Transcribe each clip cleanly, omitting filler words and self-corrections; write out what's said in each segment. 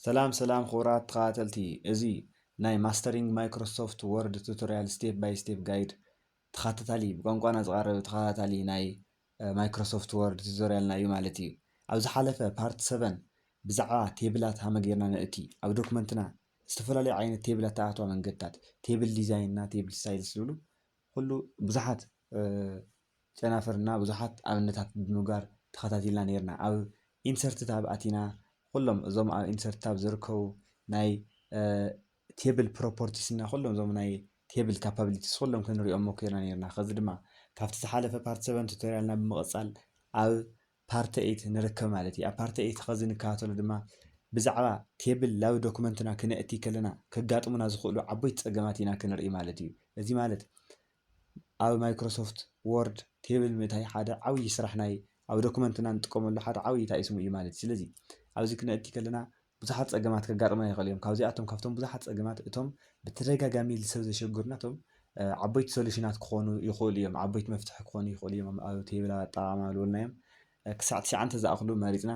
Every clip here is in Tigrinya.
ሰላም ክቡራት ተኸታተልቲ እዚ ናይ ማስተሪንግ ማይክሮሶፍት ወርድ ቱቶሪያል ስቴፕ ባይ ስቴፕ ጋይድ ተኸታታሊ ብቋንቋና ዝቐረበ ተኸታታሊ ናይ ማይክሮሶፍት ወርድ ቱቶሪያልና እዩ ማለት እዩ። ኣብ ዝሓለፈ ፓርት 7 ብዛዕባ ቴብላት ሃመ ጌርና ንእቲ ኣብ ዶክመንትና ዝተፈላለዩ ዓይነት ቴብላት ተኣተዋ መንገድታት ቴብል ዲዛይን እና ቴብል ስታይልስ ዝብሉ ኩሉ ብዙሓት ጨናፍርና ብዙሓት ኣብነታት ብምግባር ተኸታቲልና ነርና። ኣብ ኢንሰርት ታብ ኣቲና ኩሎም እዞም ኣብ ኢንሰርት ታብ ዝርከቡ ናይ ቴብል ፕሮፐርቲስ እና ኩሎም እዞም ናይ ቴብል ካፓቢሊቲስ ኩሎም ክንሪኦም ሞኪርና ነርና። ከዚ ድማ ካብቲ ዝሓለፈ ፓርት 7 ቱቶሪያልና ብምቕፃል ኣብ ፓርት 8 ንርከብ ማለት እዩ። ኣብ ፓርት 8 ከዚ ንከታተሉ ድማ ብዛዕባ ቴብል ላብ ዶክመንትና ክነእቲ ከለና ከጋጥሙና ዝኽእሉ ዓበይቲ ፀገማት ኢና ክንርኢ ማለት እዩ። እዚ ማለት ኣብ ማይክሮሶፍት ወርድ ቴብል ምእታይ ሓደ ዓብይ ስራሕ ናይ ኣብ ዶክመንትና ንጥቀመሉ ሓደ ዓብይ ታኢስሙ እዩ ማለት እዩ። ስለዚ ኣብዚ ክነእቲ ከለና ብዙሓት ፀገማት ከጋጥሙና ይኽእሉ እዮም። ካብዚኣቶም ካብቶም ብዙሓት ፀገማት እቶም ብተደጋጋሚ ንሰብ ዘሸግሩና እቶም ዓበይቲ ሶሉሽናት ክኾኑ ይኽእሉ እዮም። ዓበይቲ መፍትሒ ክኾኑ ይኽእሉ እዮም ኣብ ቴብል ኣጠቓቕማ ዝብልናዮም ክሳብ 9 ዝኣኽሉ መሪፅና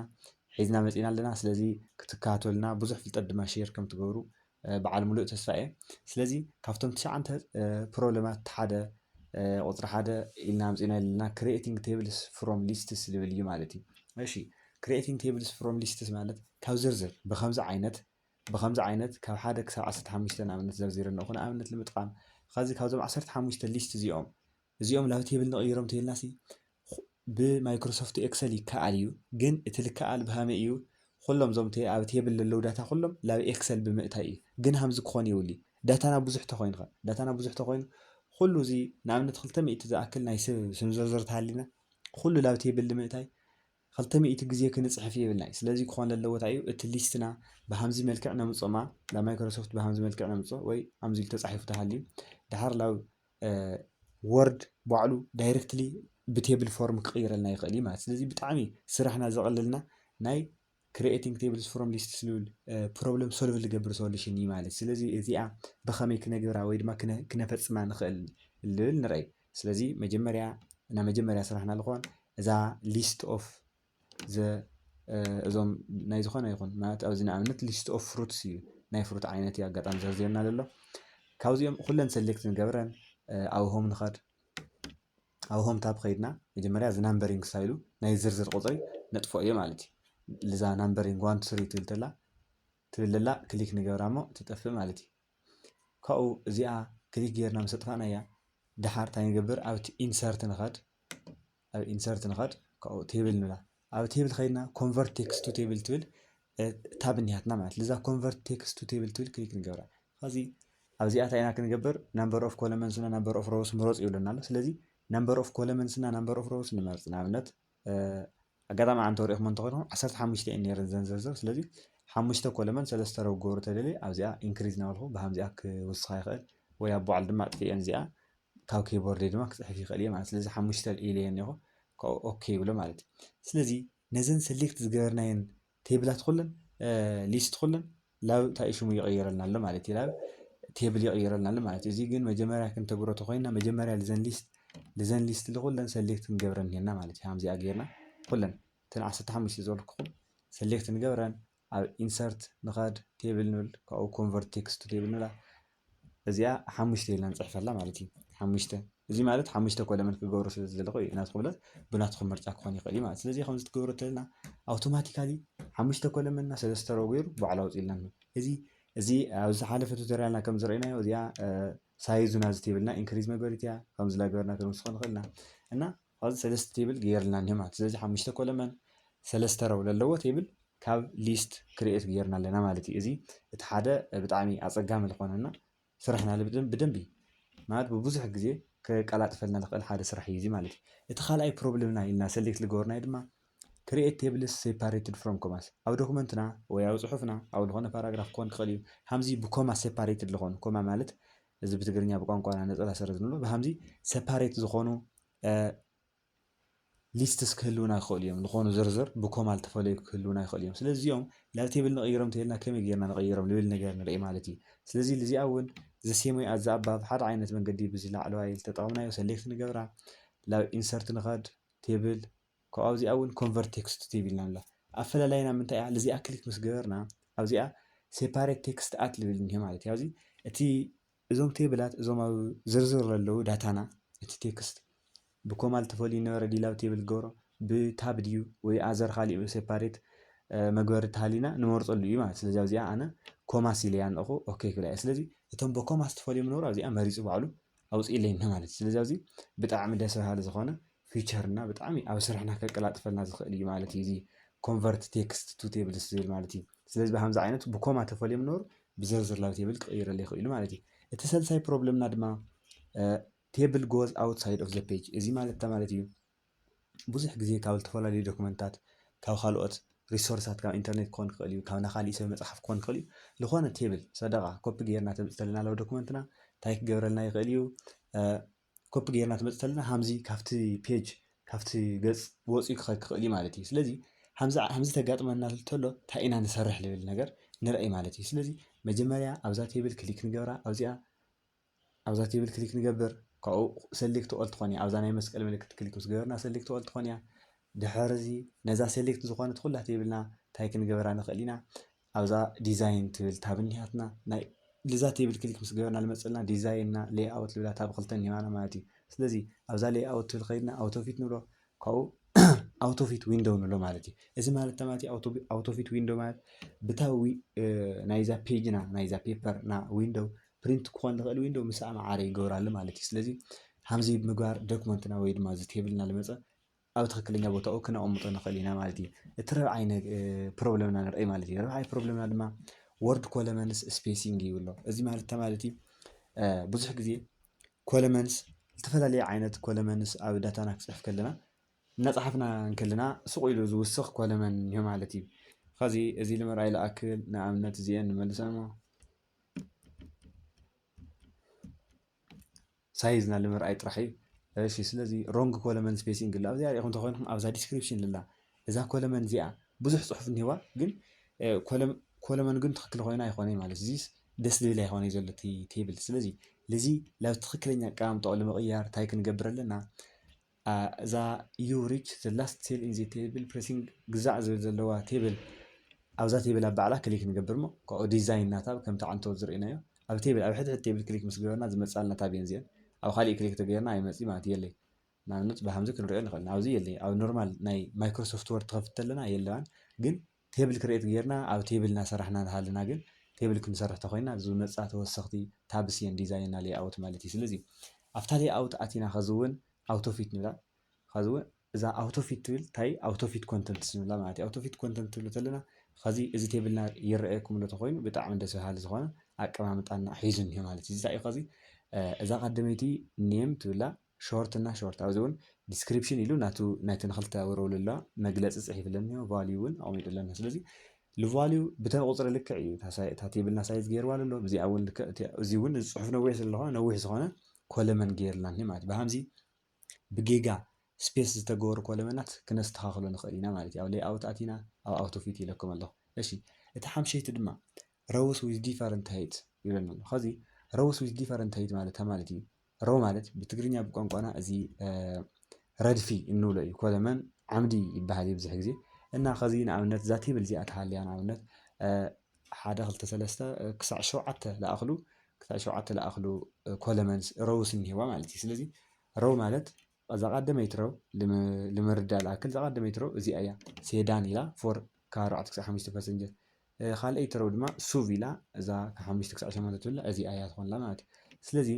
ሒዝና መፂና ኣለና። ስለዚ ክትከታተሉና ብዙሕ ፍልጠት ድማ ሼር ከም ትገብሩ በዓል ሙሉእ ተስፋ እየ። ስለዚ ካብቶም 9 ፕሮብለማት ሓደ ቁፅሪ 1 ኢልና ኣምፂና ዘለና ክሪኤቲንግ ቴብልስ ፍሮም ሊስትስ ዝብል እዩ ማለት እዩ። እሺ ክሪኤቲንግ ቴብልስ ፍሮም ሊስትስ ማለት ካብ ዝርዝር ብከምዚ ዓይነት ካብ 1 ክሳብ 15 ንኣብነት ዘርዚረና ይኹን ኣብነት ንምጥቃም ከዚ ካብዞም 15 ሊስት እዚኦም ላብ ቴብል ንቕይሮም ተይልናሲ ብማይክሮሶፍት ኤክሰል ይከኣል እዩ። ግን እቲ ልከኣል ብሃመይ እዩ ኩሎም ዞም ኣብ ቴብል ዘለው ዳታ ኩሎም ላብ ኤክሰል ብምእታይ እዩ። ግን ሃምዚ ክኾን የብሉ ዳታና ብዙሕ ተኮይኑ ኩሉ እዚ ንኣብነት 200 ዝኣክል ናይ ሰብ ስም ዝርዝር ተሃሊና ኩሉ ላብ ቴብል ንምእታይ 200 ግዜ ክንፅሕፍ የብልና። ስለዚ ክኾን ዘለዎ እንታይ እዩ እቲ ሊስትና ብሃምዚ መልክዕ ነምፅኦማ ላብ ማይክሮሶፍት ብሃምዚ መልክዕ ነምፅኦ ወይ ሃምዚ ኢሉ ተፃሒፉ ተሃልዩ ድሓር ላብ ወርድ ባዕሉ ዳይሬክትሊ ብቴብል ፎርም ክቅይረልና ይኽእል እዩ ማለት። ስለዚ ብጣዕሚ ስራሕና ዘቕልልና ናይ ክሪኤቲንግ ቴብልስ ፍሮም ሊስትስ ዝብል ፕሮብለም ሶልቭ ዝገብር ሶሉሽን እዩ ማለት። ስለዚ እዚኣ ብኸመይ ክነግብራ ወይ ድማ ክነፈፅማ ንኽእል ዝብል ንርኢ። ስለዚ መጀመርያ ስራሕና ዝኾን እዛ ሊስት ኦፍ እዞም ናይ ዝኾነ ይኹን ማለት ኣብዚ ንኣብነት ሊስት ኦፍ ፍሩትስ እዩ ናይ ፍሩት ዓይነት እዩ ኣጋጣሚ ዘርዚርና ዘሎ። ካብዚኦም ኩለን ሰሌክት ንገብረን ኣብ ሆም ንኸድ ኣብ ሆም ታብ ከይድና መጀመርያ እዚ ናምበሪንግ ስታይሉ ናይ ዝርዝር ቁፅሪ ነጥፎ እየ ማለት እዩ። ልዛ ናምበሪንግ 1 2 3 ትብል ዘላ ክሊክ ንገብራ እሞ ትጠፍእ ማለት እዩ። ካብኡ እዚኣ ክሊክ ጌርና ምስ ኣጥፋእናያ ድሓር እንታይ ንገብር ኣብቲ ኢንሰርት ንኸድ ካብኡ ቴብል ንብላ ኣብ ቴብል ከይድና ኮንቨርት ቴክስት ቱ ቴብል ትብል ታብ እኒሃትና ማለት ልዛ ኮንቨርት ቴክስት ቱ ቴብል ትብል ክሊክ ንገብራ ከዚ ኣብዚኣ እንታይ ኢና ክንገብር ናምበር ኦፍ ኮለመንስ እና ናምበር ኦፍ ሮውስ ምረፁ ይብለና ኣሎ። ስለዚ ናምበር ኦፍ ኮለመንስ እና ናምበር ኦፍ ሮውስ ንመርፅ ንኣብነት ኣጋጣሚ ኣንተ ወሪእኹም እንተኮይንኩም 15 እየን ነይረን ዘንዘርዝር። ስለዚ 5 ኮለመን 3 ረው ገብሩ ተደልየ ኣብዚኣ ኢንክሪዝ ናበልኩ ብሃምዚኣ ክውስኻ ይኽእል ወይ ኣብ ባዕሉ ድማ ጥፍአን እዚኣ ካብ ኪቦርድ ድማ ክፅሕፍ ይኽእል እየ ማለት። ስለዚ 5 ኢልየ እኒኹ ካብኡ ኦኬ ይብሎ ማለት እዩ። ስለዚ ነዘን ሰሌክት ዝገበርናየን ቴብላት ኩለን ሊስት ኩለን ላብ እንታይ ሽሙ ይቕይረልና ኣሎ ማለት እዩ። ላብ ቴብል ይቕይረልና ኣሎ ማለት እዩ። እዚ ግን መጀመርያ ክንተግብሮ ተኮይንና መጀመርያ ልዘን ሊስት ኩለን ሰሌክት ክንገብረን እኒሀና ማለት እዩ። ሃምዚኣ ጌርና ኩለን እተን 15 ዝበልኩኹም ሰሌክት ንገብረን ኣብ ኢንሰርት ንኸድ ቴብል ንብል ካብኡ ኮንቨርት ቴክስት ቴብል ንብላ እዚኣ 5 ኢልና ንፅሕፈላ ማለት እዩ። 5 እዚ ማለት 5 ኮለመን ክገብሩ ስለ ዘለኹ እዩ። ናትኩም ብለት ብናትኩም ምርጫ ክኾን ይኽእል እዩ ማለት። ስለዚ ከምዚ ትገብሩ ተለና ኣውቶማቲካሊ 5 ኮለመን እና 3 ረው ገይሩ ባዕሉ ኣውፂልና እዚ ኣብ ዝሓለፈ ቱቶሪያልና ከም ዝረአናዮ እዚኣ ሳይዙና ዝቴብልና ኢንክሪዝ መበሪት እያ ከምዚ ላ ገበርና ክንውስኾ ንኽእልና እና ኣብዚ 3 ቴብል ገይርልና እኒሆ ማለት። ስለዚ 5 ኮለመን 3 ረው ዘለዎ ቴብል ካብ ሊስት ክሪኤት ገይርና ኣለና ማለት እዩ። እዚ እቲ ሓደ ብጣዕሚ ኣፀጋሚ ዝኾነና ስራሕና ብደንቢ ማለት ብብዙሕ ግዜ ከቀላጥፈልና ዝኽእል ሓደ ስራሕ እዩ እዚ ማለት እዩ። እቲ ካልኣይ ፕሮብለምና ኢልና ሰሌክት ዝገበርናዮ ድማ ክሪኤት ቴብልስ ሴፓሬትድ ፍሮም ኮማስ ኣብ ዶክመንትና ወይ ኣብ ፅሑፍና ኣብ ዝኾነ ፓራግራፍ ክኾን ክኽእል እዩ ሃምዚ ብኮማ ሴፓሬትድ ዝኾኑ ኮማ ማለት እዚ ብትግርኛ ብቋንቋና ነፀላ ሰረዝ ንብሎ ብሃምዚ ሴፓሬት ዝኾኑ ሊስትስ ክህልውና ይኽእሉ እዮም። ዝኾኑ ዝርዝር ብኮማ ዝተፈለዩ ክህልውና ይኽእሉ እዮም። ስለዚ እዚኦም ላብ ቴብል ንቕይሮም ተይልና ከመይ ጌርና ንቕይሮም ዝብል ነገር ንርኢ ማለት እዩ። ስለዚ እዚኣ እውን ዘሴሞይ ኣዛ ኣባብ ሓደ ዓይነት መንገዲ ብዚ ላዕለዋይ ተጠቒምናዮ ሰሌክት ንገብራ ላብ ኢንሰርት ንኸድ ቴብል ካብኡ ኣብዚኣ እውን ኮንቨርት ቴክስት ቴብል ኢልና ንብላ ኣፈላላይና ምንታይ እያ ልዚኣ ክሊክ ምስ ገበርና ኣብዚኣ ሴፓሬት ቴክስት ኣት ልብል እንሄ ማለት እዩ። ኣብዚ እቲ እዞም ቴብላት እዞም ኣብ ዝርዝር ዘለዉ ዳታና እቲ ቴክስት ብኮማ ዝተፈልዩ ነበረ ዲላ ኣብ ቴብል ገብሮ ብታብ ድዩ ወይ ኣዘር ካሊእ ሴፓሬት መግበሪ ተሃሊና ንመርፀሉ እዩ ማለት። ስለዚ ኣብዚኣ ኣነ ኮማ ሲለያ ንኹ ኦኬ ክብላ እየ። ስለዚ እቶም ብኮማ ዝተፈልዮም ነበሩ ኣብዚኣ መሪፁ ባዕሉ ኣውፅኢለይ ማለት እዩ። ስለዚ ኣብዚ ብጣዕሚ ደስ በሃሊ ዝኾነ ፊቸርና ብጣዕሚ ኣብ ስራሕና ከቀላጥፈልና ዝኽእል እዩ ማለት እዩ። እዚ ኮንቨርት ቴክስት ቱ ቴብልስ ዝብል ማለት እዩ። ስለዚ ብከምዚ ዓይነት ብኮማ ተፈልዮም ነበሩ ብዝርዝር ናብ ቴብል ክቅይረለ ይኽእሉ ማለት እዩ። እቲ ሰልሳይ ፕሮብለምና ድማ ቴብል ጎዝ ኣውትሳይድ ኦፍ ዘ ፔጅ እዚ ማለት ማለት እዩ ብዙሕ ግዜ ካብ ዝተፈላለዩ ዶክመንታት ካብ ካልኦት ሪሶርሳት ካብ ኢንተርኔት ክኾን ክኽእል እዩ ካብ ናይ ካሊእ ሰብ መፅሓፍ ክኾን ክኽእል እዩ ዝኾነ ቴብል ሰደቓ ኮፒ ጌርና ተምፅእ ተለና ለው ዶክመንትና እንታይ ክገብረልና ይኽእል እዩ ኮፒ ጌርና ትመፅእ ተለና ሃምዚ ካብቲ ፔጅ ካብቲ ገፅ ወፂኡ ክኸድ ክኽእል እዩ ማለት እዩ። ስለዚ ሃምዚ ተጋጥመና እንተሎ እንታይ ኢና ንሰርሕ ዝብል ነገር ንርኢ ማለት እዩ። ስለዚ መጀመርያ ኣብዛ ቴብል ክሊክ ንገብራ ኣብዛ ቴብል ክሊክ ንገብር ካብኡ ሰሌክት ኦል ትኾን እያ ኣብዛ ናይ መስቀል ምልክት ክሊክ ምስ ገበርና ሰሌክት ኦል ትኾን እያ ድሕሪ እዚ ነዛ ሰሌክት ዝኾነት ኩላ ቴብልና እንታይ ክንገብራ ንኽእል ኢና ኣብዛ ዲዛይን ትብል ታብ እኒሃትና ናይ ልዛ ቴብል ክሊክ ምስ ገበርና ዝመፀልና ዲዛይንና ሌይኣውት ልብላ ታብ ክልተ እኒሃና ማለት እዩ። ስለዚ ኣብዛ ሌይኣውት ትብል ከይድና ኣውቶፊት ንብሎ ካብኡ ኣውቶፊት ዊንዶው ንብሎ ማለት እዩ። እዚ ማለት ተማቲ ኣውቶፊት ዊንዶው ማለት ብታዊ ናይዛ ፔጅና ናይዛ ፔፐርና ዊንዶው ፕሪንት ክኾን ዝኽእል ዊንዶው ምስኣ ማዓረ ይገብራሉ ማለት እዩ። ስለዚ ሃምዚ ምግባር ዶክመንትና ወይ ድማ እዚ ቴብልና ዝመፀ ኣብ ትክክለኛ ቦታኡ ክነቕምጦ ንኽእል ኢና ማለት እዩ። እቲ ረብዓይ ፕሮብለምና ንርኢ ማለት እዩ። ረብዓይ ፕሮብለምና ድማ ወርድ ኮለመንስ ስፔሲንግ ይብሎ እዚ ማለት ተማለት እዩ ብዙሕ ግዜ ኮለመንስ ዝተፈላለየ ዓይነት ኮለመንስ ኣብ ዳታና ክፅሕፍ ከለና እናፀሓፍና ከለና ስቕ ኢሉ ዝውስኽ ኮለመን እኒሆ ማለት እዩ። ከዚ እዚ ንምርኣይ ዝኣክል ንኣብነት እዚአን ንመልሰን ሳይዝና ንምርኣይ ጥራሕ እዩ። እሺ ስለዚ ሮንግ ኮለመን ስፔሲንግ ላ ኣብዚኣ ሪኢኹም ተኮይንኩም ኣብዛ ዲስክሪፕሽን ላ እዛ ኮለመን እዚኣ ብዙሕ ፅሑፍ እኒህዋ ግን ኮለመን ግን ትክክል ኮይና ኣይኮነይ ማለት እዚ ደስ ዝብል ኣይኮነ ዘሎ እቲ ቴብል። ስለዚ ለዚ ናብ ትክክለኛ ኣቀማምጥኡ ንምቕያር እንታይ ክንገብር ኣለና እዛ ዩ ሪች ዘ ላስት ሴል ኢን ዘ ቴብል ፕሬሲንግ ግዛዕ ዝብል ዘለዋ ቴብል ኣብዛ ቴብል ኣብ ባዕላ ክሊክ ንገብር ሞ ካብኡ ዲዛይን ናታብ ከምቲ ዓንተወት ዝርኢናዮ ኣብ ቴብል ኣብ ሕድሕድ ቴብል ክሊክ ምስ ገበርና ዝመፃልና ታብ እየን እዚአን ኣብ ካሊእ ክሊክ ተገይርና ኣይመፅእ ማለት የለይ ንኣብነት ብሃምዚ ክንሪኦ ንኽእል ኣብዚ የለይ ኣብ ኖርማል ናይ ማይክሮሶፍት ወርድ ትኸፍት ተለና የለዋን ግን ቴብል ክሬት ጌርና ኣብ ቴብልና ሰራሕና ንሃለና ግን ቴብል ክንሰርሕ ተኮይና ዝመፃ ተወሰኽቲ ታብስ እየን ዲዛይንና ሌይኣውት ማለት እዩ። ስለዚ ኣብታ ሌይኣውት ኣቲና ከዚ እውን ኣውቶፊት ንብላ ከዚ እውን እዛ ኣውቶፊት ትብል እንታይ ኣውቶፊት ኮንተንት ንብላ ማለት እዩ። ኣውቶፊት ኮንተንት ትብል ተለና ከዚ እዚ ቴብልና ይረአየኩም ዶ ተኮይኑ ብጣዕሚ ደስ በሃሊ ዝኾነ ኣቀማምጣና ሒዙ እኒሄ ማለት እዩ። እንታይ እዩ ከዚ እዛ ቀዳመይቲ ኔም ትብላ ሾርት እና ሾርት ኣብዚ እውን ዲስክሪፕሽን ኢሉ ናይቲ ንክልተ ውረውሉ ኣለዋ መግለፂ ፅሒፍለን እኒሆ ቫልዩ እውን ኣቕሚጡለና ስለዚ ንቫልዩ ብተን ቁፅሪ ልክዕ እዩ እታ ቴብልና ሳይዝ ገይርዋ ኣሎ እዚኣ እውን እዚ እውን ፅሑፍ ነዊሕ ስለዝኾነ ነዊሕ ዝኾነ ኮለመን ገይርልና እኒሄ ማለት ብሃምዚ ብጌጋ ስፔስ ዝተገበሩ ኮለመናት ክነስተኻኽሎ ንኽእል ኢና ማለት እዩ። ኣብ ሌይኣውት ኣቲና ኣብ ኣውቶፊት ኢለኩም ኣለኹ። እሺ እቲ ሓምሸይቲ ድማ ሮውስ ዊዝ ዲፈረንት ሃይት ይብለና ኣሎ። ከዚ ሮውስ ዊዝ ዲፈረንት ሃይት ማለት ማለት እዩ ሮ ማለት ብትግርኛ ብቋንቋና እዚ ረድፊ እንብሎ እዩ ኮለመን ዓምዲ ይበሃል እዩ ብዙሕ ግዜ እና ከዚ ንኣብነት እዛ ቴብል እዚኣ ተሃልያ ንኣብነት 1 2 3 ክሳብ 7 ዝኣኽሉ ኮለመንስ ሮውስ እኒሄዋ ማለት እዩ። ስለዚ ሮው ማለት እዛ ቀዳመይቲ ሮው ንምርዳእ ዝኣክል እዛ ቀዳመይቲ ሮው እዚኣ እያ ሴዳን ኢላ ፎር ካብ 4 ክሳብ 5 ፐሰንጀር ካልአይቲ ሮው ድማ ሱቭ ኢላ እዛ ካብ 5 ክሳብ 8 ትብላ እዚኣ እያ ትኾንላ ማለት እዩ። ስለዚ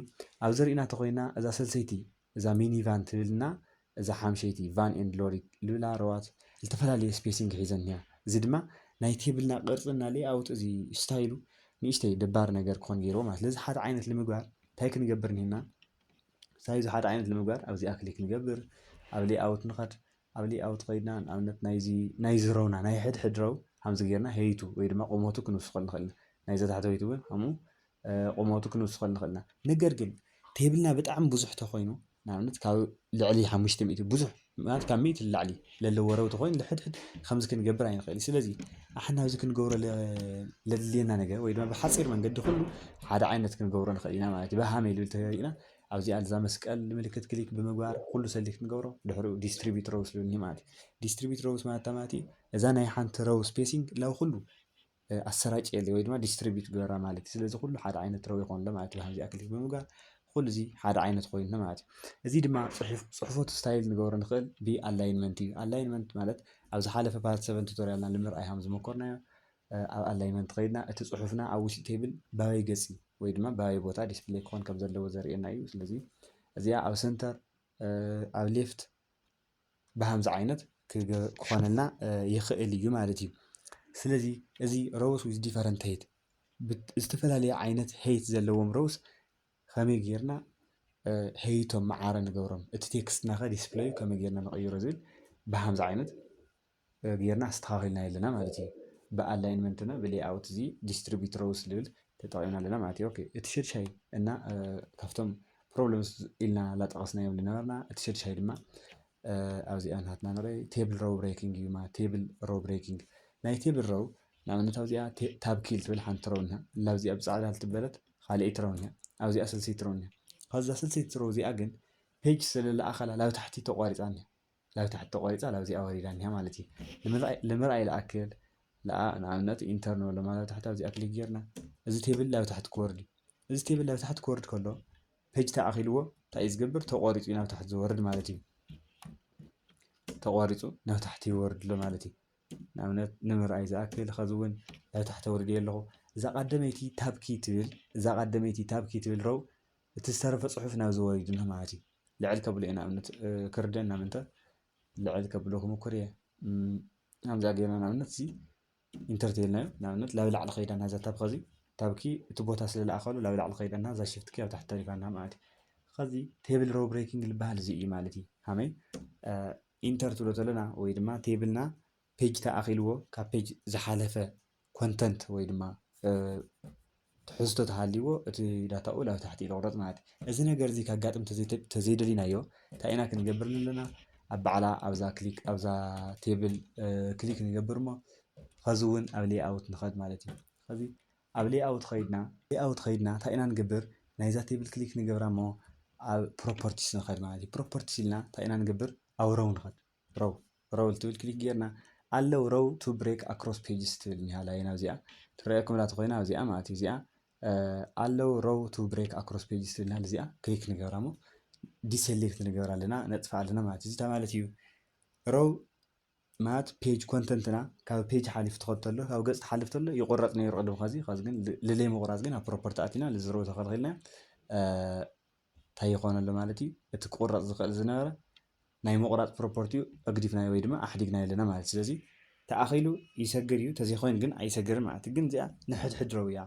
ኣብዚ ሪኢና ተኮይና እዛ ሰልሰይቲ እዛ ሚኒቫን ትብልና እዛ ሓምሸይቲ ቫን ኤንድ ሎሪ ልብላ ሮዋት ዝተፈላለየ ስፔሲንግ ሒዘን እኒሃ እዚ ድማ ናይ ቴብልና ቅርፅና ሌይኣውት እዚ ስታይሉ ንእሽተይ ደባሪ ነገር ክኾን ገይርዎ ማለት ስለዚ ሓደ ዓይነት ንምግባር እንታይ ክንገብር እኒሄና ሳይዙ ሓደ ዓይነት ንምግባር ኣብዚኣ ክሊክ ንገብር ኣብ ሌይኣውት ንኸድ ኣብ ሌይኣውት ከይድና ንኣብነት ናይዚ ሮውና ናይ ሕድሕድ ሮው ከምዚ ጌርና ሄይቱ ወይ ድማ ቁመቱ ክንውስኸል ንኽእል ኢና ናይ ዘታሕተወይቱ እውን ከምኡ ቁመቱ ክንውስኸል ንኽእል ኢና ነገር ግን ቴብልና ብጣዕሚ ብዙሕ ተኮይኑ ንኣብነት ካብ ልዕሊ 500 ብዙሕ ማለት ካብ 100 ንላዕሊ ለለዎ ሮው ተኮይኑ ልሕድሕድ ከምዚ ክንገብር ኣይንኽእል ስለዚ ኣሕና ኣብዚ ክንገብሮ ለድልየና ነገር ወይ ድማ ብሓፂር መንገዲ ኩሉ ሓደ ዓይነት ክንገብሮ ንኽእል ኢና ማለት እዩ። ብሃመይ ልብል ተሪእና ኣብዚኣ እዛ መስቀል ምልክት ክሊክ ብምግባር ኩሉ ሰሌክት ንገብሮ ድሕሪኡ ዲስትሪቢዩት ሮውስ ልብል ማለት እዩ። ዲስትሪቢዩት ሮውስ ማለት ማለት እዩ እዛ ናይ ሓንቲ ሮው ስፔሲንግ ላብ ኩሉ ኣሰራጭየለ ወይ ድማ ዲስትሪቢዩት ገበራ ማለት እዩ ስለዚ ኩሉ ሓደ ዓይነት ረው ይኮን ኣሎ ማለት እዩ ብከምዚኣ ክሊክ ብምግባር ኩሉ እዚ ሓደ ዓይነት ኮይኑ ማለት እዩ እዚ ድማ ፅሑፎት ስታይል ንገብሮ ንኽእል ብኣላይንመንት እዩ ኣላይንመንት ማለት ኣብ ዝሓለፈ ፓርት 7 ቱቶሪያልና ንምርኣይ ከም ዝመኮርናዮ ኣብ ኣላይንመንት ከይድና እቲ ፅሑፍና ኣብ ውሽጢ ቴብል ባበይ ገፂ ወይ ድማ ባበይ ቦታ ዲስፕሌይ ክኾን ከም ዘለዎ ዘርእየና እዩ ስለዚ እዚኣ ኣብ ሰንተር ኣብ ሌፍት ብሃምዚ ዓይነት ክኾነልና ይኽእል እዩ ማለት እዩ ስለዚ እዚ ሮውስ ዊዝ ዲፈረንት ሄይት ዝተፈላለየ ዓይነት ሄይት ዘለዎም ሮውስ ከመይ ጌርና ሄይቶም መዓረ ንገብሮም እቲ ቴክስትና ኸ ዲስፕሌዩ ከመይ ጌርና ንቐይሮ ዝብል ብሃምዚ ዓይነት ጌርና ኣስተኻኺልና ኣለና ማለት እዩ ብኣላይንመንትና ብሌይኣውት እዚ ዲስትሪቢዩት ሮውስ ዝብል ተጠቒምና ኣለና ማለት እዩ ኦኬ እቲ ሸድሻይ እና ካብቶም ፕሮብለምስ ኢልና ላጠቐስናዮም ዝነበርና እቲ ሸድሻይ ድማ ኣብዚኣ ናትና ንርኢ ቴብል ሮው ብሬኪንግ እዩ ማለት ቴብል ሮው ብሬኪንግ ናይ ቴብል ሮው ንኣብነት ኣብዚኣ ታብ ኪል ትብል ሓንቲ ሮው እኒሃ ላብዚኣ ብፃዕዳ ልትበለት ካልአይቲ ሮው እኒሃ ኣብዚኣ ስልሰይቲ ሮው እኒሃ ከዛ ስልሰይቲ ሮው እዚኣ ግን ፔጅ ስለለኣኸላ ላብ ታሕቲ ተቋሪፃ እኒሃ ላብ ታሕቲ ተቋሪፃ ላብዚኣ ወሪዳ እኒሃ ማለት እዩ ንምርኣይ ዝኣክል ለኣ ንኣብነት ኢንተር ንበሎ ማለት ታሕቲ ኣብዚኣ ክሊክ ጌርና እዚ ቴብል ላብ ታሕቲ ክወርድ እዩ እዚ ቴብል ላብ ታሕቲ ክወርድ ከሎ ፔጅ ተኣኺልዎ እንታይ እዩ ዝገብር ተቋሪፁ ናብ ታሕቲ ዝወርድ ማለት እዩ ተቋሪፁ ናብ ታሕቲ ይወርድ ኣሎ ማለት እዩ ንኣብነት ንምርኣይ ዝኣክል ከዚ እውን ናብ ታሕቲ ወርድ ኣለኹ እዛ ቀዳመይቲ ታብኪ ትብል ሮው እቲ ዝተረፈ ፅሑፍ ናብ ዝወሪድና ማለት እዩ ልዕል ከብሎ እየ ንኣብነት ክርደና ምንተ ልዕል ከብሎ ክምኩር እየ ከምዛ ጌርና ንኣብነት እዚ ኢንተርቴልናዮ ንኣብነት ላብ ላዕሊ ከይዳና እዛ ታብ ከዚ ታብኪ እቲ ቦታ ስለለኣኸሉ ላብ ላዕሊ ከይዳና እዛ ሽፍት ኪ ኣብ ታሕቲ ተሪፋና ማለት እዩ ከዚ ቴብል ሮው ብሬኪንግ ዝበሃል እዚ እዩ ማለት እዩ ከመይ ኢንተር ትብሎ ዘለና ወይ ድማ ቴብልና ፔጅ ተኣኺልዎ ካብ ፔጅ ዝሓለፈ ኮንተንት ወይ ድማ ትሕዝቶ ተሃልይዎ እቲ ዳታኡ ላብ ታሕቲ ይለቁረፅ ማለት እዩ እዚ ነገር እዚ ካጋጥም ተዘይደሊናዮ እንታይ ኢና ክንገብር ኣለና ኣብ ባዕላ ኣብዛ ቴብል ክሊክ ንገብር እሞ ከዚ እውን ኣብ ሌይኣውት ንኸድ ማለት እዩ ከዚ ኣብ ሌይኣውት ከይድና እንታይ ኢና ንገብር ናይዛ ቴብል ክሊክ ንገብራ እሞ ኣብ ፕሮፐርቲስ ንኸድ ማለት እዩ ፕሮፐርቲስ ኢልና እንታይ ኢና ንገብር ኣብ ሮው ንኸድ ሮው ትብል ክሊክ ጌርና ኣለው ሮው ቱ ብሬክ ኣክሮስ ፔጅስ ትብል እኒሃ ላይና እዚኣ ትረአየኩም ላቲ ኮይና እዚኣ ማለት እዩ እዚኣ ኣለው ሮው ቱ ብሬክ ኣክሮስ ፔጅስ ትብልና እዚኣ ክሊክ ንገብራ ሞ ዲሰሌክት ንገብራ ኣለና ነጥፋ ኣለና ማለት እዩ ማለት እዩ ሮው ማለት ፔጅ ኮንተንትና ካብ ፔጅ ሓሊፍ ትኸድ ተሎ ካብ ገፅ ሓሊፍ ተሎ ይቆረፅ ነይሩ ቅድም ከዚ ግን ልለይ ምቑራፅ ግን ኣብ ፕሮፐርቲ ኣቲና ንዝረው ተኸልኺልና እንታይ ይኾነ ኣሎ ማለት እዩ እቲ ክቁረፅ ዝኽእል ዝነበረ ናይ ምቑራፅ ፕሮፐርቲኡ ኣግዲፍናዮ ወይ ድማ ኣሕዲግናዮ ኣለና ማለት ስለዚ ተኣኺሉ ይሰግር እዩ ተዘይኮይኑ ግን ኣይሰግርን ማለት እዩ ግን እዚኣ ንሕድሕድ ሮው እያ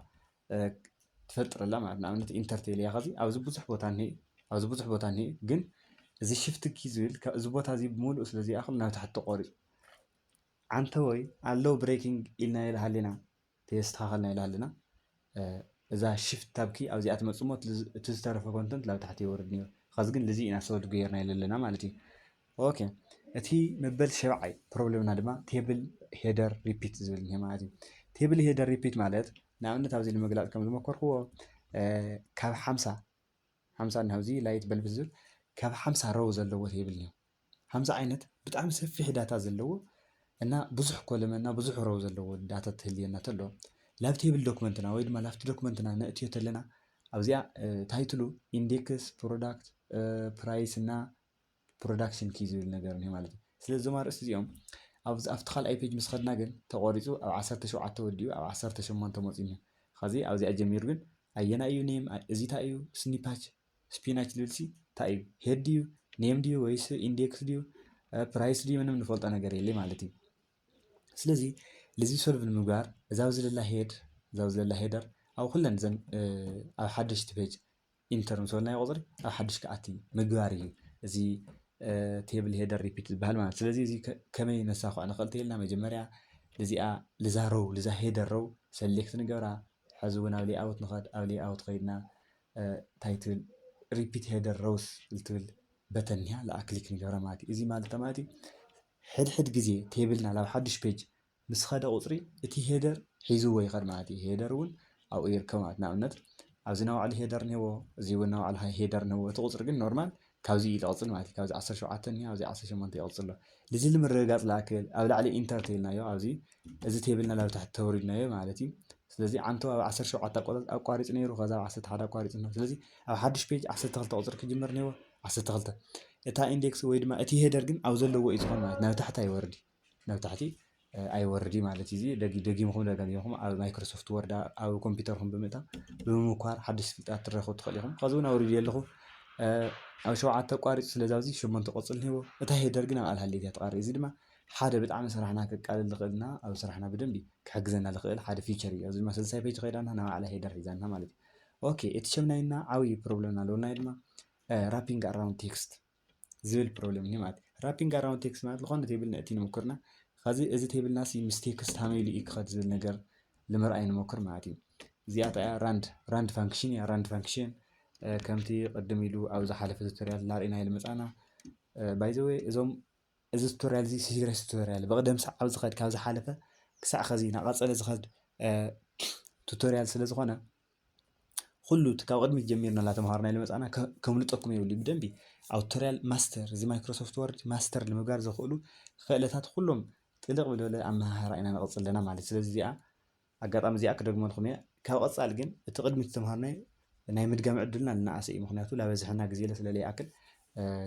ትፈጥረላ ማለት ንኣብነት ኢንተርቴል እያ ከዚ ኣብዚ ብዙሕ ቦታ እኒሄ ግን እዚ ሽፍት ኪ ዝብል እዚ ቦታ እዚ ብምሉእ ስለዘይኣኽል ናብ ታሕቲ ተቆሪፁ ዓንተ ወይ ኣለው ብሬኪንግ ኢልና ኢልሃሊና ተስተኻኸልና ኢልሃሊና እዛ ሽፍት ታብኪ ኣብዚኣ ትመፅእ ሞ እቲ ዝተረፈ ኮንተንት ላብ ታሕቲ ይወርድ ነይሩ ከዚ ግን ልዚ ኢና ሰወድ ገይርና ኣለና ማለት እዩ ኦኬ እቲ መበል ሸብዓይ ፕሮብሌምና ድማ ቴብል ሄደር ሪፒት ዝብል እኒሄ ማለት እዩ ቴብል ሄደር ሪፒት ማለት ንኣብነት ኣብዚ ንምግላፅ ከም ዝመኮርክዎ ካብ 50 ናብዚ ላይት በልብ ዝብል ካብ 50 ሮው ዘለዎ ቴብል እኒሆ 50 ዓይነት ብጣዕሚ ሰፊሕ ዳታ ዘለዎ እና ብዙሕ ኮለመ እና ብዙሕ ሮው ዘለዎ ዳታ ትህልየና ተሎ ላብ ቴብል ዶክመንትና ወይ ድማ ላብቲ ዶክመንትና ነእትዮ ተለና ኣብዚኣ ታይትሉ ኢንዴክስ ፕሮዳክት ፕራይስ እና ፕሮዳክሽን ኪ ዝብል ነገር እኒሄ ማለት እዩ ስለዚ እዞም ኣርእስቲ እዚኦም ኣብቲ ካልኣይ ፔጅ ምስ ኸድና ግን ተቆሪፁ ኣብ 17 ወዲኡ ኣብ 18 መፂኡ እኒሆ ከዚ ኣብዚኣ ጀሚሩ ግን ኣየና እዩ ኔም እዚ እንታይ እዩ ስፒናች ዝብል ሲ እንታይ እዩ ሄድ ድዩ ኔም ድዩ ወይስ ኢንዴክስ ድዩ ፕራይስ ድዩ ምንም ንፈልጦ ነገር የለይ ማለት እዩ ስለዚ ልዚ ሶልቭ ንምግባር እዛ ዝለላ ሄደር ኣብ ኩለን ዘን ኣብ ሓደሽቲ ፔጅ ኢንተር ምስ በልናዮ ቁፅሪ ኣብ ሓድሽ ከኣቲ ምግባር እዩ እዚ ቴብል ሄደር ሪፒት ዝበሃል ማለት ስለዚ እዚ ከመይ ነሳኽዖ ንኽእል ተይልና መጀመርያ ልዛ ሄደር ሮው ሰሌክት ንገብራ ሕዚ እውን ኣብ ሌይኣውት ንኸድ ኣብ ሌይኣውት ከይድና ታይትል ሪፒት ሄደር ሮውስ ዝትብል በተን እኒሃ ለኣ ክሊክ ንገብራ ማለት እዩ እዚ ማለት ማለት እዩ ሕድሕድ ግዜ ቴብልና ናብ ሓድሽ ፔጅ ምስ ኸደ ቁፅሪ እቲ ሄደር ሒዝዎ ይኸድ ማለት እዩ ሄደር እውን ኣብኡ ይርከብ ማለት ንኣብነት ኣብዚ ናባዕሉ ሄደር እኒሄዎ እዚ እውን ናባዕሉ ሄደር እኒሄዎ እቲ ቁፅሪ ግን ኖርማል ካብዚ ይቕፅል ማለት እዩ። ካብዚ 17 እኒኣ ኣብዚ 18 ይቕፅል ኣሎ። ልዚ ንምርግጋፅ ላክል ኣብ ላዕሊ ኢንተር ተይልናዮ ኣብዚ እዚ ቴብልና ናብ ታሕቲ ተወሪድናዮ ማለት እዩ። ስለዚ ዓንቶ ኣብ 17 ኣቋሪፅ ነይሩ ከዛ ኣብ 11 ኣቋሪፅ ነው። ስለዚ ኣብ ሓድሽ ፔጅ 12 ቁፅሪ ክጅመር ነይሩ 12 እታ ኢንዴክስ ወይ ድማ እቲ ሄደር ግን ኣብ ዘለዎ እዩ ዝኾን ማለት ናብ ታሕቲ ኣይወርዲ ናብ ታሕቲ ኣይወርዲ ማለት እዩ። ደጊምኩም ደጋጊምኩም ኣብ ማይክሮሶፍት ወርድ ኣብ ኮምፒውተርኩም ብምእታው ብምምኳር ሓድሽ ፍልጠት ትረኽቡ ትኽእሉ ኢኹም። ከዚ እውን ኣውሪድዮ ኣለኹ ኣብ 7 ኣቋሪፅ ስለዚ ኣብዚ 8 ቆፅል ሂቦ እታ ሄደር ግን ኣብ ኣልሃሌት እያ ተቃሪ እዚ ድማ ሓደ ብጣዕሚ ስራሕና ከቃልል ዝኽእልና ኣብ ስራሕና ብደንቢ ክሕግዘና ዝኽእል ሓደ ፊቸር እዩ። እዚ ድማ 60 ፔጅ ከይዳና ናብ ባዕላ ሄደር ሒዛና ማለት እዩ። ኦኬ እቲ ሸምናይና ዓብይ ፕሮብለም ኣለውና ድማ ራፒንግ ኣራውንድ ቴክስት ዝብል ፕሮብለም እዩ ማለት እዩ። ራፒንግ ኣራውንድ ቴክስት ማለት ዝኾነ ቴብል ነእቲ ንሙክርና ከዚ እዚ ቴብልና ምስ ቴክስት ሃመይ ኢሉ ክኸድ ዝብል ነገር ንምርኣይ ንሞክር ማለት እዩ። እዚኣ ታ ራንድ ፋንክሽን እያ ራንድ ፋንክሽን ከምቲ ቅድም ኢሉ ኣብ ዝሓለፈ ቱቶሪያል ላርኢና ልመፃና ባይ ዘ ዌይ እዞም እዚ ቱቶሪያል እዚ ሲሪየስ ቱቶሪያል ብቅደም ሰዓብ ዝኸድ ካብ ዝሓለፈ ክሳዕ ከዚ ናቐፀለ ዝኸድ ቱቶሪያል ስለ ዝኾነ ኩሉ ካብ ቅድሚት ጀሚርና እናተምሃርና ልመፃና ከምልጠኩም የብሉ ብደንቢ ኣብ ቱቶሪያል ማስተር እዚ ማይክሮሶፍት ወርድ ማስተር ንምግባር ዘኽእሉ ክእለታት ኩሎም ጥልቕ ብለለ ኣመሃህራ ኢና ንቕፅል ኣለና ማለት ስለዚ እዚኣ ኣጋጣሚ እዚኣ ክደግመልኩም እየ። ካብ ቀፃሊ ግን እቲ ቅድሚት ተምሃርናዮ ናይ ምድጋም ዕድልና ልናኣሰ እዩ። ምክንያቱ ላበዝሕና ግዜ ስለለይ ኣክል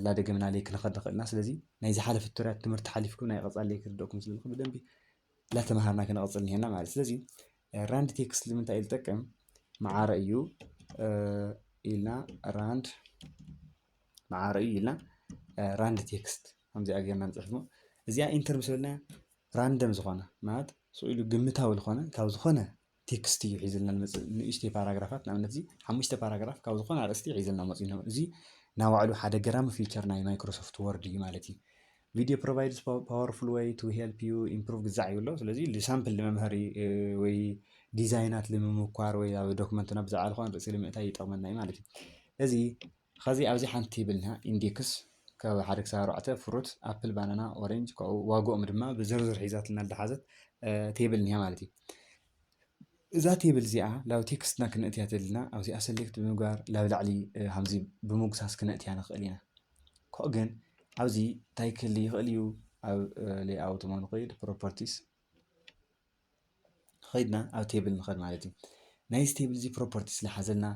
ላደገምና ለይ ክንኸድ ንኽእልና ስለዚ ናይ ዝሓለፈ ቱቶሪያል ትምህርቲ ሓሊፍኩም ናይ ቀፃሊ ለይ ክርደአኩም ስለልኩ ብደንቢ ላተምሃርና ክንቐፅል እኒሄና ማለት ስለዚ ራንድ ቴክስት ንምንታይ ዝጠቅም ማዓረ እዩ ኢልና ራንድ ማዓረ እዩ ኢልና ራንድ ቴክስት ከምዚኣ ጌርና ንፅሕፍ ሞ እዚኣ ኢንተር ምስ በልና ራንደም ዝኾነ ማለት ስኢሉ ግምታዊ ዝኾነ ካብ ዝኾነ ቴክስት እዩ ሒዝልና ንመፅእ ንእሽተይ ፓራግራፋት ንኣብነት እዚ 5 ፓራግራፍ ካብ ዝኾነ ኣርእስቲ ሒዝልና መፅኡ ነው። እዚ ናይ ባዕሉ ሓደ ገራሚ ፊቸር ናይ ማይክሮሶፍት ወርድ እዩ ማለት እዩ። ቪዲዮ ፕሮቫይድስ ፓወርፉል ዌይ ቱ ሄልፕ ዩ ኢምፕሩቭ ግዛዕ ይብሎ ስለዚ ሳምፕል ንመምሃሪ ወይ ዲዛይናት ንምምኳር ወይ ኣብ ዶክመንትና ብዛዕባ ዝኾነ ርእሲ ንምእታይ ይጠቕመና እዩ ማለት እዩ። እዚ ከዚ ኣብዚ ሓንቲ ቴብልና ኢንዴክስ ካብ 1 ክሳብ 4 ፍሩት ኣፕል ባናና ኦሬንጅ ካብኡ ዋግኦም ድማ ብዝርዝር ሒዛትልና ዝሓዘት ቴብል እኒሃ ማለት እዩ። እዛ ቴብል እዚኣ ላብ ቴክስትና ክነእትያ ተልና ኣብዚኣ ሰሌክት ብምግባር ላብ ላዕሊ ከምዚ ብምጉሳስ ክነእትያ ንኽእል ኢና። ኮ ግን ኣብዚ እንታይ ክህሊ ይኽእል እዩ ኣብ ሌይኣውት ሞ ንኸይድ ፕሮፐርቲስ ከይድና ኣብ ቴብል ንኸድ ማለት እዩ። ናይዚ ቴብል እዚ ፕሮፐርቲስ ዝሓዘልና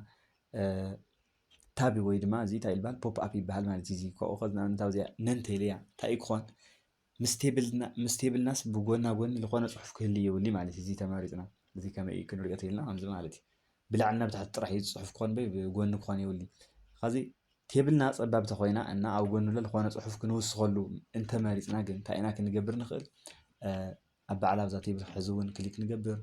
ታብ ወይ ድማ እዚ እንታይ ይባሃል ፖፕ ኣፕ ይባሃል ማለት እዩ። ካብኡ ከዚ ንኣብነት ኣብዚኣ ነንቴልያ እንታይ ክኾን ምስ ቴብልናስ ብጎና ጎኒ ዝኾነ ፅሑፍ ክህሊ የብሉ ማለት እዩ። እዚ ተመሪፅና እዚ ከመይ ክንሪኦ ተይልና ከምዚ ማለት እዩ። ብላዕልና ብታሕቲ ጥራሕ ፅሑፍ ክኾን በይ ብጎኒ ክኾን የብሉ ከዚ ቴብልና ፀባብቲ ኮይና እና ኣብ ጎኑ ዝኾነ ፅሑፍ ክንውስኸሉ እንተመሪፅና ግን እንታይ ኢና ክንገብር ንኽእል ኣብ ባዕላ ኣብዛ ቴብል ሕዚ እውን ክሊክ ንገብር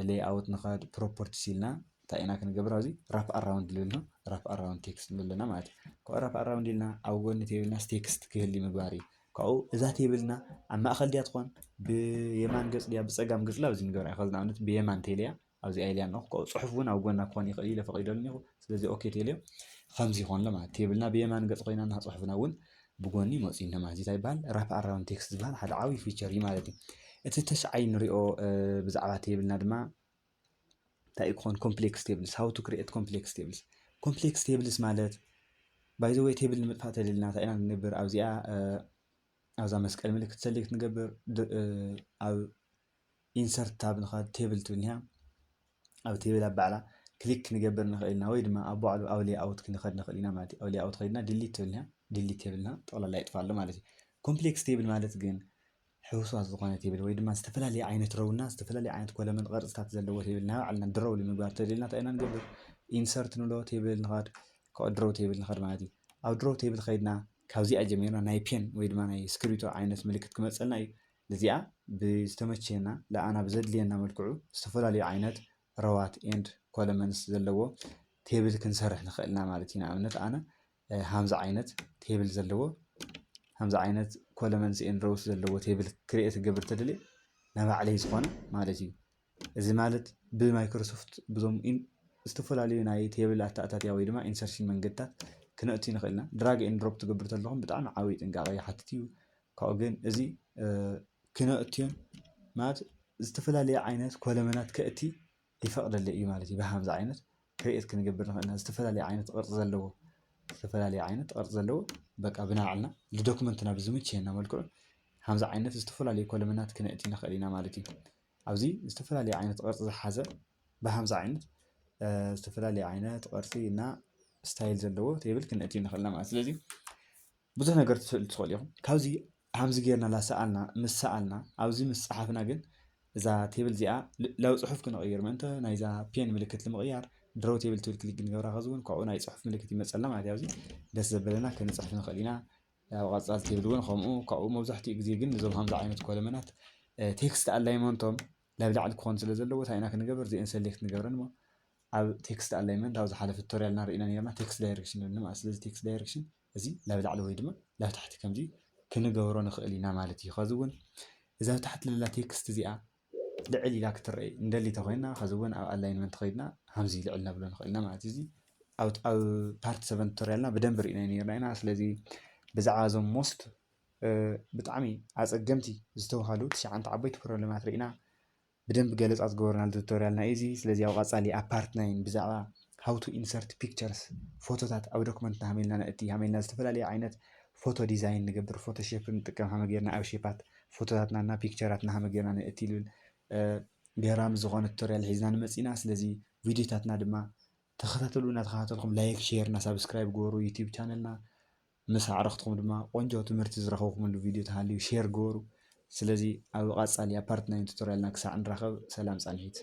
ሌይኣውት ንኸድ ፕሮፐርቲስ ኢልና እንታይ ኢና ክንገብር ኣብዚ ራፕ ኣራውንድ ዝብል ነው ራፕ ኣራውንድ ቴክስት ንብል ኣለና ማለት እዩ። ካብኡ ራፕ ኣራውንድ ኢልና ኣብ ጎኒ ቴብልናስ ቴክስት ክህሊ ምግባር እዩ። ካብኡ እዛ ቴብልና ኣብ ማእኸል ድያ ትኾን ብየማን ገፅ ድያ ብፀጋም ገፅ ኣብዚ ንገብራ ከዚ ንኣብነት ብየማን ቴልያ ኣብዚ ኣይልያ ኣለኹ ካብኡ ፅሑፍ እውን ኣብ ጎና ክኾን ይኽእል ኢለ ፈቒደሉኒ ኢኹ ስለዚ ኦኬ ቴልዮ ከምዚ ይኾን ሎ ማለት ቴብልና ብየማን ገፅ ኮይና እና ፅሑፍና እውን ብጎኒ መፂኡ ነ ማለት እንታይ ይበሃል ራፕ ኣራውንድ ቴክስት ዝበሃል ሓደ ዓብይ ፊቸር እዩ ማለት እዩ። እቲ ተሻዓይ ንሪኦ ብዛዕባ ቴብልና ድማ እንታይ ክኾን ኮምፕሌክስ ቴብልስ ሃው ቱ ክሪኤት ኮምፕሌክስ ቴብልስ ኮምፕሌክስ ቴብልስ ማለት ባይ ዘ ዌይ ቴብል ንምጥፋእ ተደሊና እንታይ ኢና ንገብር ኣብዚኣ ኣብዛ መስቀል ምልክት ሰሌክት ንገብር ኣብ ኢንሰርት ታብ ንኸድ ቴብል ትብል እኒሃ ኣብ ቴብል ኣብ ባዕላ ክሊክ ክንገብር ንኽእል ኢና ወይ ድማ ኣብ ባዕሉ ኣብ ሌይኣውት ክንኸድ ንኽእል ኢና ማለት እዩ። ኣብ ሌይኣውት ከይድና ዲሊት ትብል እኒሃ ዲሊት ቴብልና ጠቕላላ ይጥፋ ኣሎ ማለት እዩ። ኮምፕሌክስ ቴብል ማለት ግን ሕውሳት ዝኾነ ቴብል ወይ ድማ ዝተፈላለየ ዓይነት ረውና ዝተፈላለየ ዓይነት ኮለመን ቅርፅታት ዘለዎ ቴብል ናይ ባዕልና ድረው ንምግባር ተደሊና እንታይ ኢና ንገብር ኢንሰርት ንብሎ ቴብል ንኸድ ካብኡ ድሮው ቴብል ንኸድ ማለት እዩ። ኣብ ድሮው ቴብል ከይድና ካብዚኣ ጀሚርና ናይ ፔን ወይ ድማ ናይ እስክሪብቶ ዓይነት ምልክት ክመፀልና እዩ። እዚኣ ብዝተመቸየና ለኣና ብዘድልየና መልክዑ ዝተፈላለዩ ዓይነት ረዋት ኤንድ ኮለመንስ ዘለዎ ቴብል ክንሰርሕ ንኽእልና ማለት እዩ። ንኣብነት ኣነ ሃምዛ ዓይነት ቴብል ዘለዎ ሃምዛ ዓይነት ኮለመንስ ኤንድ ሮውስ ዘለዎ ቴብል ክሪኤት ክገብር ተደልየ ናይ ባዕለይ ዝኾነ ማለት እዩ። እዚ ማለት ብማይክሮሶፍት ብዞም ዝተፈላለዩ ናይ ቴብል ኣተኣታትያ ወይ ድማ ኢንሰርሽን መንገድታት ክነእትዩ ንኽእል ኢና። ድራግ ኤንድ ድሮፕ ትገብር ተለኹም ብጣዕሚ ዓብይ ጥንቃቐ ይሓትት እዩ። ካብኡ ግን እዚ ክነእትዮን ማለት ዝተፈላለየ ዓይነት ኮለመናት ከእቲ ይፈቅደለ እዩ ማለት እዩ። ብሃምዛ ዓይነት ክሪኤት ክንገብር ንኽእልና ዝተፈላለየ ዓይነት ቅርፂ ዘለዎ استفلالي عينت أرز له بقى بناعلنا لدوكمنتنا بزمتشينا ملكو همزة عينت استفلالي كل منات كنأتي نخلينا مالتي عاوزي استفلالي عينت أرز حزة بهمزة عينت استفلالي عينت أرزينا ستايل زلوا تيبل كنأتي نخلينا مع سلزي بزح نقدر تسوليهم كاوزي همزة جيرنا لا سألنا مس سألنا عاوزي مس صحفنا جن إذا تيبل زيا لو صحف كنا غير ما أنت نايزا بين ملكة المغيار درو تيبل تقول كليك نجبر غزون كعونا يصحف ملكة يمسألنا مع عاوزي دس زبلنا كنا صحفنا خلينا وغزال تيبل وين خمو كعو موزحتي جزير جن نزوم همزة عينت كل منات تكست ألايمنتهم لا بدع الكون زلزلة وتعينا كنا جبر زي إنسلكت نجبرنا ما أو تكست ألايمنت عاوز حالة في التوريال نار إنا نيرنا تكست دايركشن لنا ما أصل تكست دايركشن زي لا بدع له يدما لا تحت كم زي كنا جبرنا خلينا مالتي خازون إذا تحت للا تكست زي لعلي لاك ترى ندلي تخيلنا خازون أو ألاينمنت خيلنا همزي لعلنا بلون خيلنا مع تزي أو بارت 7 توريالنا بدنبر إنا نيرنا سلزي بزعازم موست بتعمي عز أجمتي زتوهالو تشعنت عبيت بروبلمات رئينا بدنب جالس أصغرنا التوتوريالنا إيزي سلزي أوقات علي أبارت 9 بزعوا how to insert pictures فوتوات أو دوكمنت نعملنا نأتي عملنا استفلا لي عينت فوتو ديزاين نقدر فوتوشوب نتكلم هم غيرنا أو شيبات فوتواتنا نا بيكتشراتنا هم غيرنا نأتي لل بيرام زغون التوريال حيزنا نمسينا سلزي فيديوتاتنا دما تخاطلونا تخاطلكم لايك شير نا سبسكرايب غورو يوتيوب channelنا مس عرفتكم دما قنجو تمرت زرخوكم الفيديو تهالي شير غورو سلزي أو قاصاليا بارت 9 توتوريالنا كساع نرخب سلام صالحيت